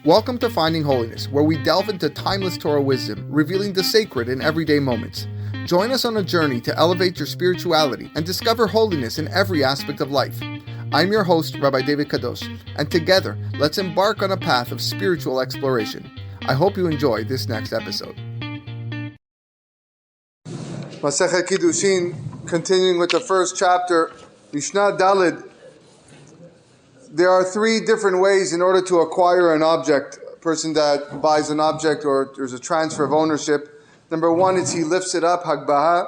Welcome to Finding Holiness, where we delve into timeless Torah wisdom, revealing the sacred in everyday moments. Join us on a journey to elevate your spirituality and discover holiness in every aspect of life. I'm your host, Rabbi David Kadosh, and together, let's embark on a path of spiritual exploration. I hope you enjoy this next episode. Masechet Kiddushin, continuing with the first chapter, Mishnah Daled. There are three different ways in order to acquire an object. A person that buys an object or there's a transfer of ownership. Number one is he lifts it up, Hagbaha.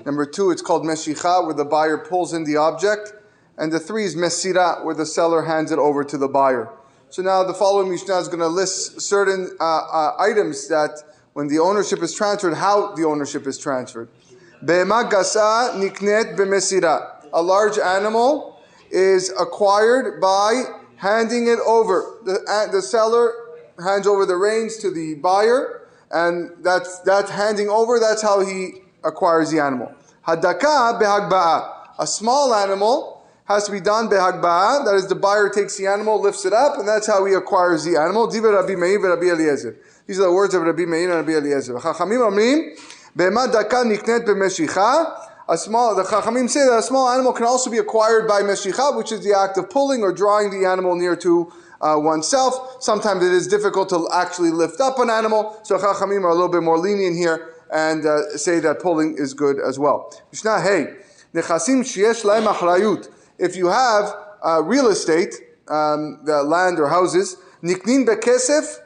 Number two, it's called Meshicha, where the buyer pulls in the object. And the three is Mesira, where the seller hands it over to the buyer. So now the following Mishnah is going to list certain items that when the ownership is transferred, how the ownership is transferred. Be'ema gasa niknet b'mesira. A large animal is acquired by handing it over. The seller hands over the reins to the buyer, and that's handing over. That's how he acquires the animal. Hadaka behagba'a. A small animal has to be done behagba'a. That is, the buyer takes the animal, lifts it up, and that's how he acquires the animal. Diva Rabbi Meir Rabbi Eliezer. These are the words of Rabbi Meir and Rabbi Eliezer. Chachamim omrim be'ema daka niknet b'meshicha. The Chachamim say that a small animal can also be acquired by Meshicha, which is the act of pulling or drawing the animal near to oneself. Sometimes it is difficult to actually lift up an animal, so Chachamim are a little bit more lenient here and say that pulling is good as well. Mishnah Hey, Nechasim sheyesh lahem achrayut. If you have real estate, the land or houses, niknin bekesef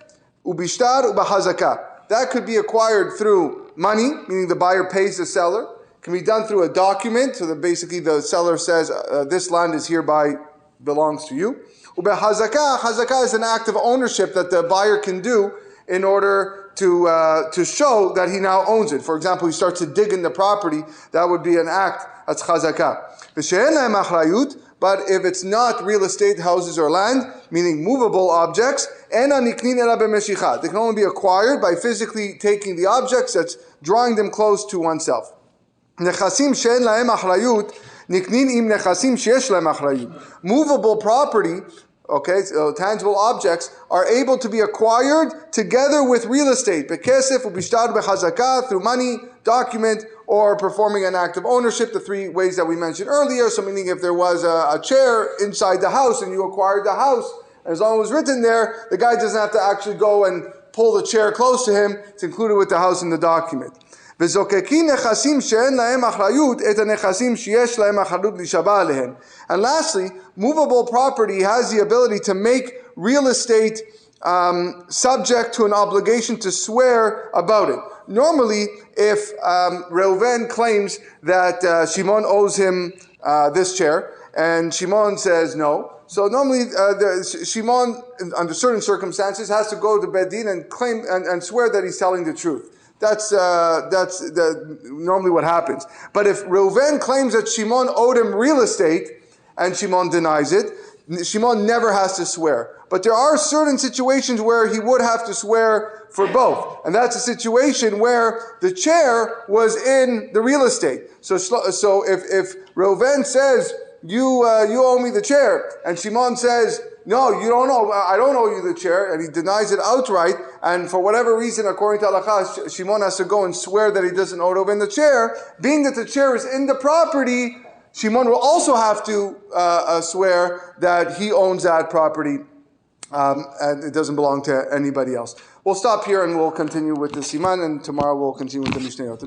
ubishtar ubahazaka. That could be acquired through money, meaning the buyer pays the seller. Can be done through a document, so that basically the seller says, this land is hereby belongs to you. Hazakah is an act of ownership that the buyer can do in order to show that he now owns it. For example, he starts to dig in the property, that would be an act, that's hazakah. But if it's not real estate, houses or land, meaning movable objects, they can only be acquired by physically taking the objects, that's drawing them close to oneself. Nechasim she'en lahem achrayut niknin im nechasim sheyesh lahem achrayut. Movable property, so tangible objects, are able to be acquired together with real estate. Bekesef ubishtar bechazakah, through money, document, or performing an act of ownership. The three ways that we mentioned earlier. So meaning if there was a chair inside the house and you acquired the house, as long as it was written there, the guy doesn't have to actually go and pull the chair close to him. It's included with the house in the document. And lastly, movable property has the ability to make real estate subject to an obligation to swear about it. Normally, if Reuven claims that Shimon owes him this chair, and Shimon says no, so normally Shimon, under certain circumstances, has to go to Beit Din and claim and swear that he's telling the truth. That's normally what happens. But if Reuven claims that Shimon owed him real estate and Shimon denies it, Shimon never has to swear. But there are certain situations where he would have to swear for both. And that's a situation where the chair was in the real estate. So if Reuven says, you owe me the chair, and Shimon says, no, you don't know. I don't owe you the chair, and he denies it outright. And for whatever reason, according to Halakha, Shimon has to go and swear that he doesn't owe Reuven the chair. Being that the chair is in the property, Shimon will also have to swear that he owns that property, and it doesn't belong to anybody else. We'll stop here and we'll continue with the Siman, and tomorrow we'll continue with the Mishnayot.